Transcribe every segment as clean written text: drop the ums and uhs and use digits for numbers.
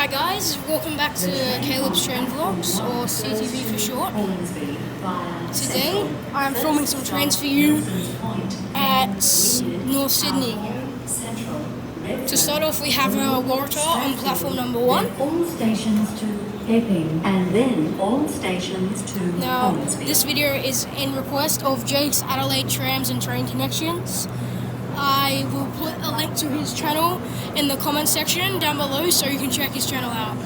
Hi guys, welcome back to Caleb's Train Vlogs, or CTV for short. Today I'm filming some trains for you at North Sydney. To start off, we have a Waratah on platform number 1. All stations to Epping and then all stations to Now, Hornsby. this video is in request of Jake's Adelaide Trams and Train Connections. I will put a link to his channel in the comment section down below so you can check his channel out.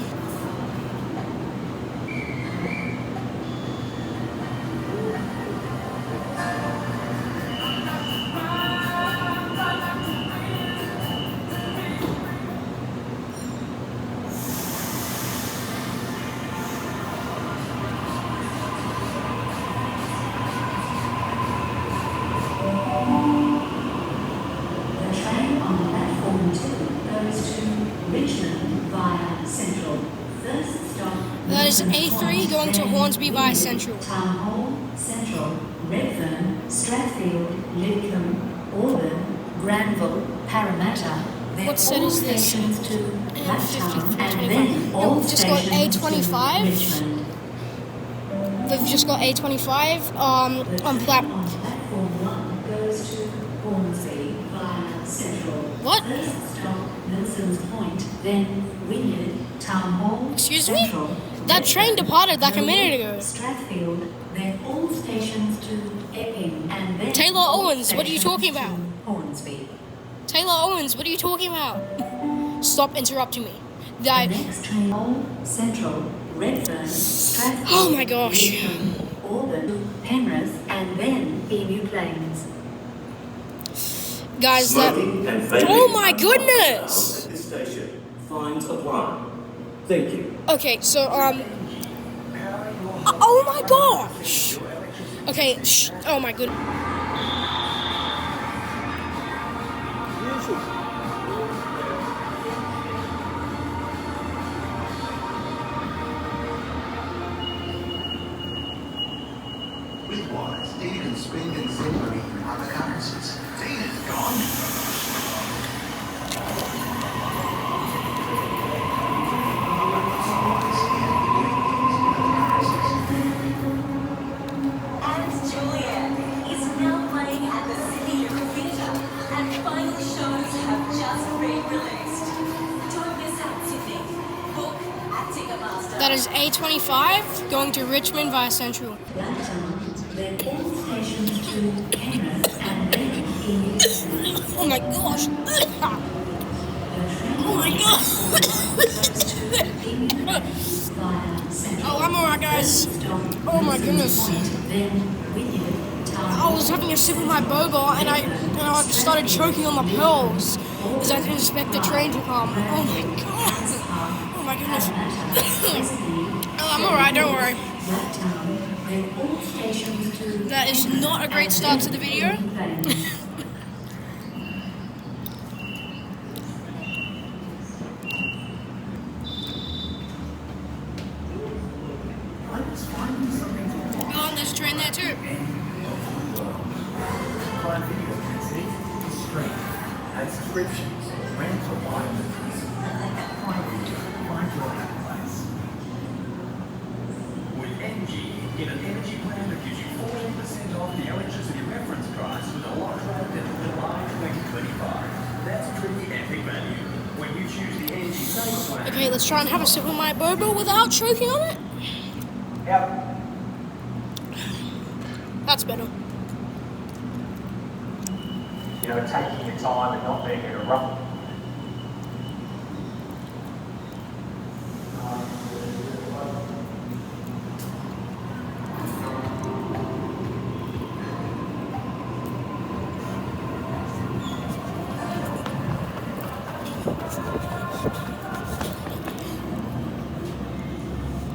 That is A3 going to Hornsby via Central. Town Hall, Central, Redfern, Strathfield, Lidcombe, Auburn, Granville, Parramatta. What set is this? Stations to Blacktown and then all We've just got stations A25. to Richmond. They've just got A25 on platform. On platform 1 goes to Hornsby via Central. What? First stop Milson's Point, then Wynyard, Town Hall, Excuse me? Central. That train departed like a minute ago. Strathfield, then all stations to Epping and then Taylor all Owens, what are you talking stations about? to Hornsby. Taylor Owens, what are you talking about? Stop interrupting me. The next train Hall, Central, Redfern, Strathfield. Oh my gosh. Lidcombe, Auburn, Penrith, and then Emu Plains. Guys, that... Oh my goodness! At this station, fines apply. Thank you. Okay, so, oh my gosh! Okay, oh my goodness. Bitwise, Dean can spend and send money in other currencies. Dean is gone. And Juliet is now playing at the Sydney Youth Theatre, and final shows have just been released. Don't miss out, Sydney. Book at Ticketmaster. That is A25 going to Richmond via Central. Blacktown, then all stations to Penrith and then Emu Plains. Oh my gosh! Oh my god! Oh, I'm alright, guys. Oh my goodness. I was having a sip of my boba and I started choking on my pearls as I didn't expect the train to come. Oh my god! Oh my goodness. Oh, I'm alright, don't worry. That is not a great start to the video. Oh, there's a train there too. Find videos can see, stream, add subscriptions, rent or buy movies. Find videos, find your happy place. With Energy, get an energy plan that gives you 14% off the electricity reference price with a lock rate in July 2025. That's truly epic value. When you choose the Energy Saver plan... Okay, let's try and have a sip of my boba without choking on it. Yep. That's better. You know, taking your time and not being in a rush.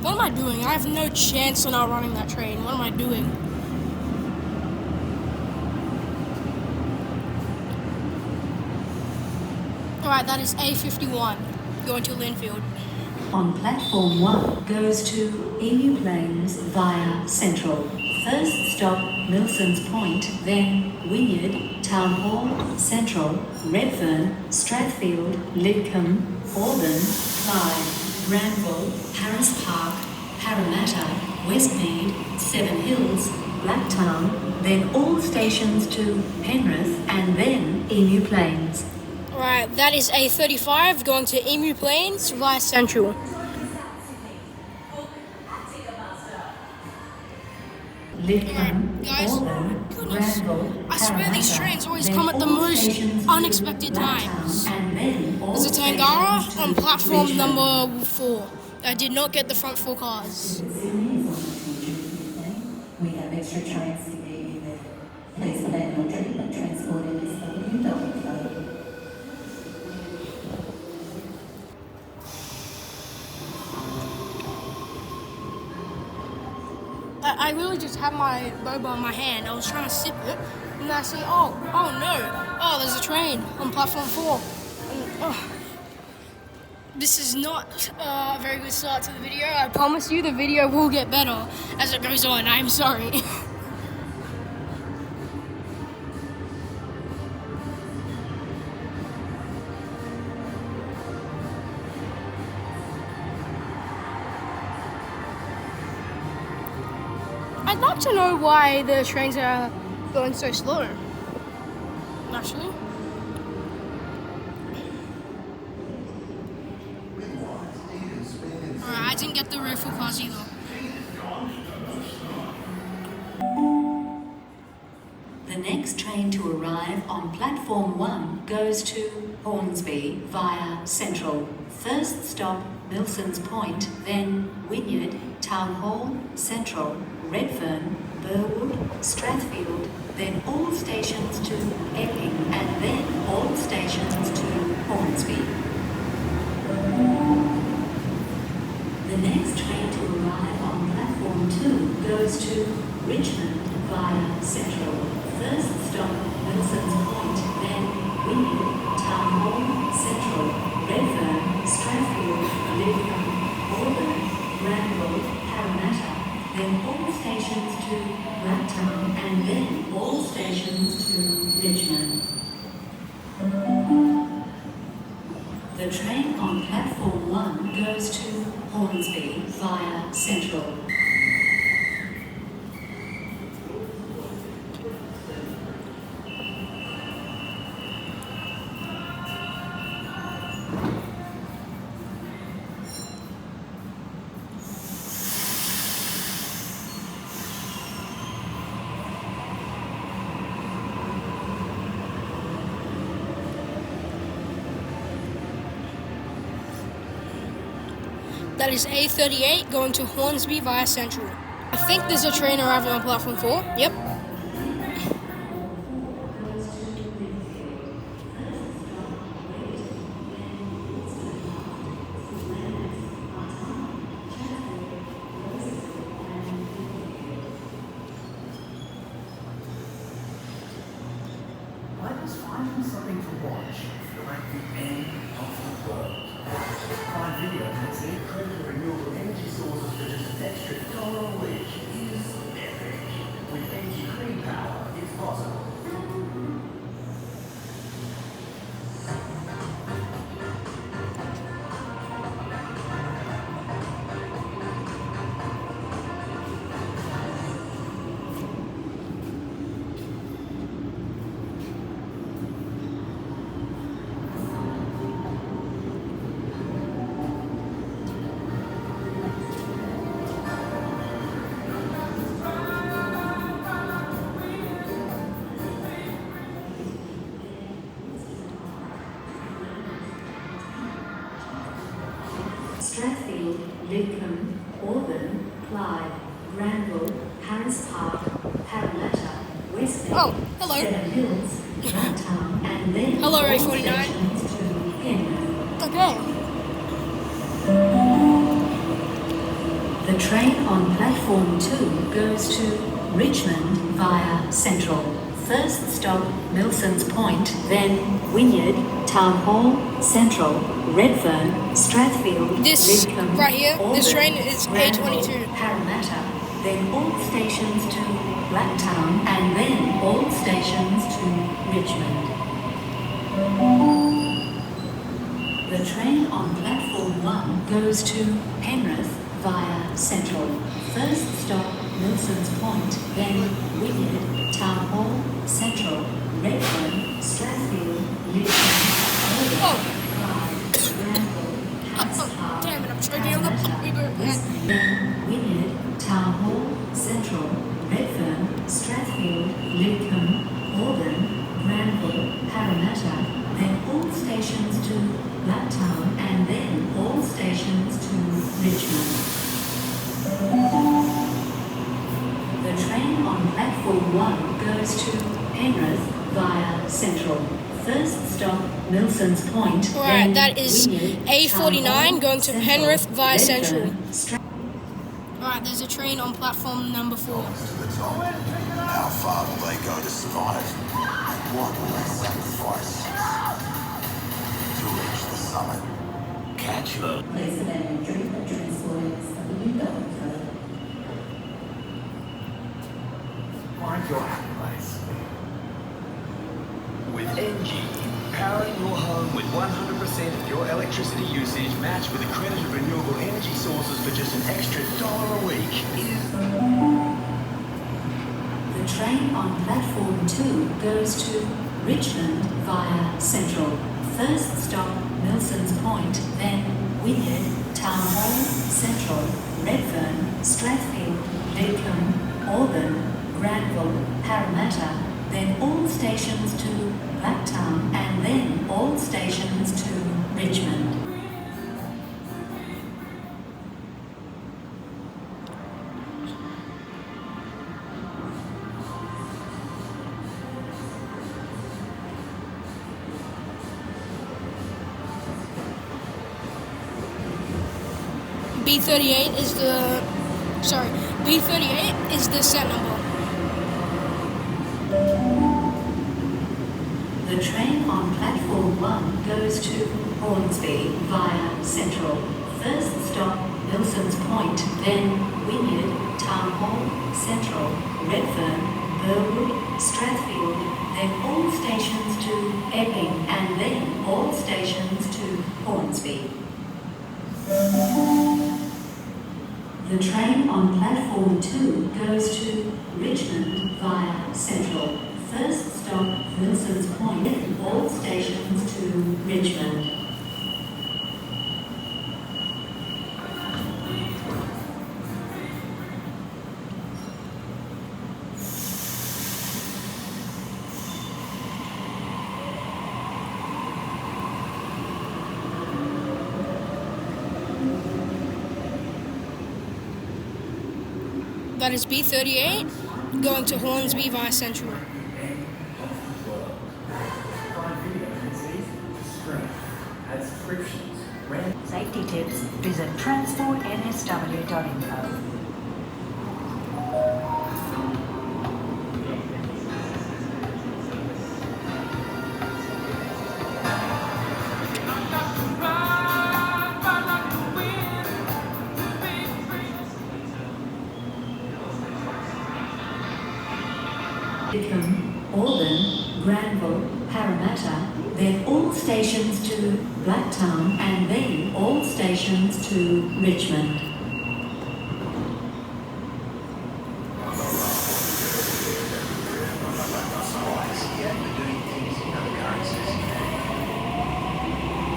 What am I doing? I have no chance of not running that train. What am I doing? Alright, that is A51, going to Linfield. On platform 1 goes to Emu Plains via Central. First stop Milson's Point, then Wynyard, Town Hall, Central, Redfern, Strathfield, Lidcombe, Auburn, Clyde. Granville, Harris Park, Parramatta, Westmead, Seven Hills, Blacktown, then all stations to Penrith and then Emu Plains. Alright, that is A35 going to Emu Plains via Central. Lidcombe, Guys, Auburn, goodness, Granville, I swear these Parramatta, trains always then come at the all most stations to unexpected times. Blacktown, and then all There's a stations Tangara on to platform Richmond. number 4. I did not get the front 4 cars. We have extra trains to get you there. Please plan your treatment transport in this www.flow. I really just had my boba in my hand. I was trying to sip it, and then I see, oh no, there's a train on platform 4. And, this is not a very good start to the video. I promise you the video will get better as it goes on. I'm sorry. I'd like to know why the trains are going so slow, actually. Alright, I didn't get the rifle cars either. The next train to arrive on platform 1 goes to Hornsby via Central. First stop Milsons Point, then Wynyard, Town Hall, Central, Redfern, Burwood, Strathfield, then all stations to Epping, and then all stations to Hornsby. The next train to arrive on platform 2 goes to Richmond via Central. First stop Milsons Point, then Wynyard, Town Hall, Central, Redfern, Strathfield, Lidcombe, Auburn, Granville, Parramatta, then all stations to Blacktown, and then all stations to Richmond. The train on platform 1 goes to Hornsby via Central. That is A38 going to Hornsby via Central. I think there's a train arriving on platform 4. Yep. I was finding something to watch. Feel like the end of the world. Prime Video can see credible renewable energy sources for just an extra $1 each is epic. With energy clean power, it's possible. Strathfield, Lidcombe, Auburn, Clyde, Granville, Harris Park, Parramatta, Westmead, Oh, hello. Seven Hills, Blacktown, and then Hello, all A49. stations to Penrith. Okay. The train on platform 2 goes to Richmond via Central. First stop Milsons Point, then Wynyard, Town Hall, Central, Redfern, Strathfield, This Lidcombe, right here, this Auburn, train is Granville, A22. Parramatta, then all stations to Blacktown, and then all stations to Richmond. The train on platform 1 goes to Penrith via Central. First stop, Milson's Point, then Wynyard, Town Hall, Central, Redfern, Strathfield, Lidcombe, Damn it, I'm choking on the then Wynyard, Town Hall, Central, Redfern, Strathfield, Lidcombe, Auburn, Granville, Parramatta, then all stations to Blacktown, and then all stations to Richmond. The train on platform 1 goes to Penrith via Central. First stop, Milson's Point. Alright, that is A49 going to Penrith via Central. Alright, there's a train on platform number 4. To the top. How far will they go to survive? What will they sacrifice to reach the summit? Catch them. Please abandon treatment transport SW.co. Find your happy place. With NG, powering your home with 100% of your electricity usage matched with accredited renewable energy sources for just an extra $1 a week. The train on platform 2 goes to Richmond via Central. First stop, Milson's Point, then Wynyard, Town Hall, Central, Redfern, Strathfield, Lidcombe, Auburn, Granville, Parramatta, then all stations to Blacktown, and then all stations to Richmond. B38 is B38 is the set number. The train on platform 1 goes to Hornsby via Central. First stop, Milson's Point, then Wynyard, Town Hall, Central, Redfern, Burwood, Strathfield, then all stations to Epping, and then all stations to Hornsby. The train on platform 2 goes to Richmond via Central. First stop, Milson's Point, then all stations to Richmond. That is B38 going to Hornsby via Central. Find videos it's easy to stream. Add subscriptions. Rent. Safety tips, visit transportnsw.info. Lidcombe, Auburn, Granville, Parramatta, then all stations to Blacktown, and then all stations to Richmond.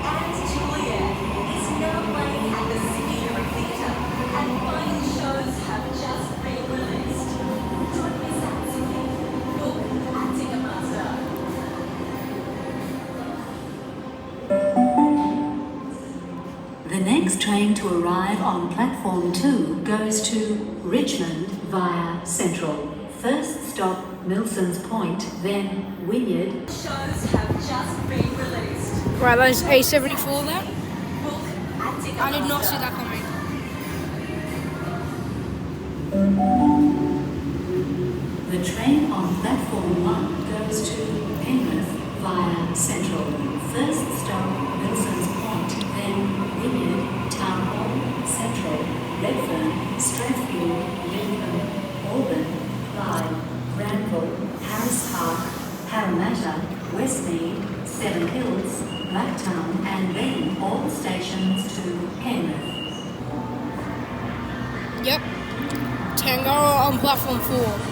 And Juliet is now playing at the Sydney Theatre, and final shows have just been released. Don't miss out, Sydney. Book at Ticketmaster. The next train to arrive on platform 2 goes to Richmond via Central. First stop, Milson's Point, then Wynyard. Shows have just been released. Right, that is A74 there. Book at Ticketmaster. I did not see that coming. The train on platform 1 goes to Penrith via Central. First stop, Milson's Point, then Wynyard, Town Hall, Central, Redfern, Strathfield, Lidcombe, Auburn, Clyde, Granville, Harris Park, Parramatta, Westmead, Seven Hills, Blacktown, and then all stations to Penrith. Yep. Tangara on platform 4.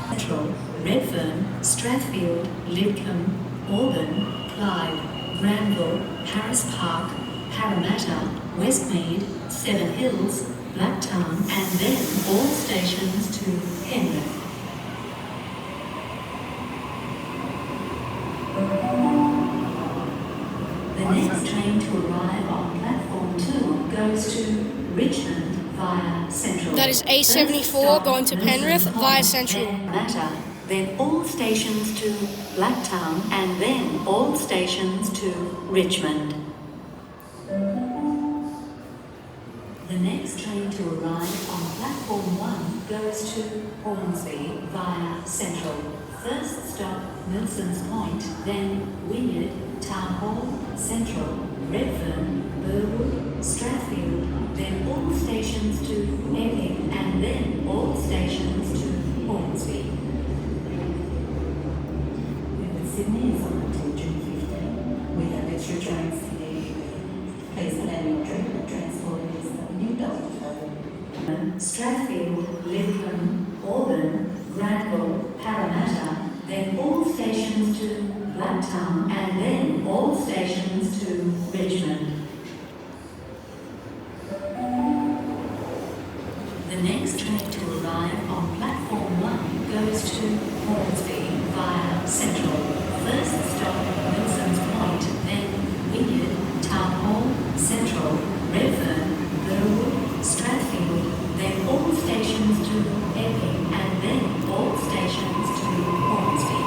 Central, Redfern, Strathfield, Lidcombe, Auburn, Clyde, Granville, Harris Park, Parramatta, Westmead, Seven Hills, Blacktown, and then all stations to Penrith. The next train to arrive on platform 2 goes to Richmond via Central. That is A74 going to Penrith via Central. Then all stations to Blacktown, and then all stations to Richmond. The next train to arrive on platform 1 goes to Hornsby via Central. First stop, Milson's Point, then Wynyard, Town Hall, Central, Redfern, Burwood, Strathfield, then all stations to Epping, and then all stations to Hornsby. Sydney is on until June 15. We have extra trains to the evening. Please plan your trip and transport is www.suburban. Strathfield, Lidcombe, Auburn, Granville, Parramatta, then all stations to Blacktown, and then all stations to Richmond. The next train to arrive on platform 1 goes to Hornsby via Central. First stop, Milson's Point, then Wynyard, Town Hall, Central, Redfern, Burwood, Strathfield, then all stations to Epping, and then all stations to Hornsby.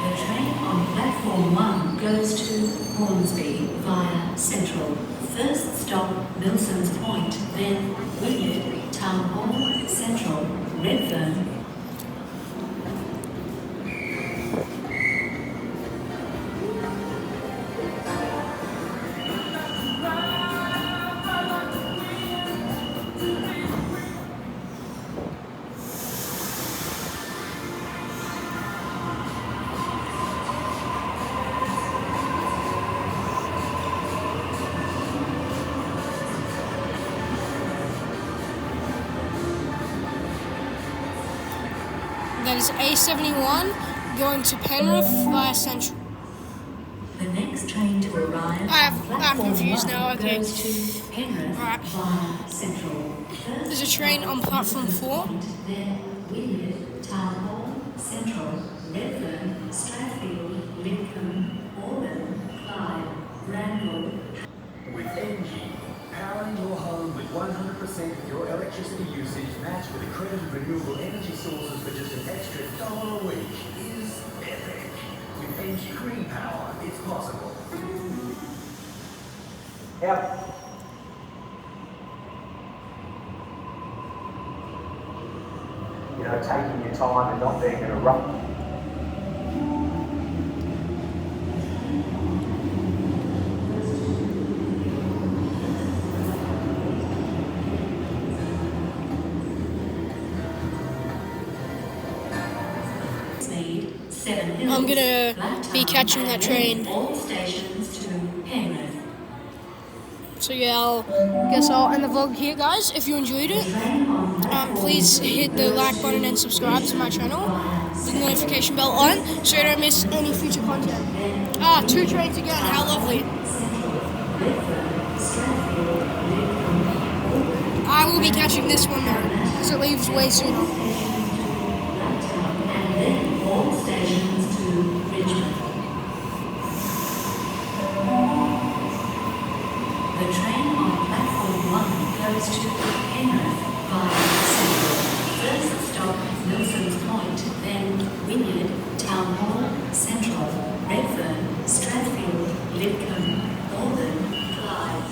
The train on platform 1 goes to Hornsby via Central. First stop, Milson's Point, then Wynyard, Town Hall, Central, Redfern. That is A71 going to Penrith via Central. The next train to arrive I'm confused 1 now, okay. goes to Penrith Alright. via Central. There's a train on platform 4. Then Wynyard, Town Hall, Central, Redfern, Strathfield, Lidcombe, Auburn, Clyde, Granville. With NG, powering your home with 100% of your electricity usage matched with accredited renewable energy sources for just an extra $1 a week is epic. With NG Green Power, it's possible. Yep. You know, taking your time and not being in a rush. I'm gonna be catching that train. All stations to Penrith. So yeah, I'll end the vlog here, guys. If you enjoyed it, please hit the like button and subscribe to my channel. The notification bell on so you don't miss any future content. 2 trains again, how lovely. I will be catching this one though, because it leaves way sooner. And then all stations to Richmond. The train on platform 1 goes to Penrith via Central. First stop, Milson's Point, then Wynyard, Town Hall, Central, Redfern, Strathfield, Lidcombe, Auburn, Clyde.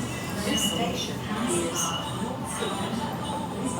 This station is North Sydney.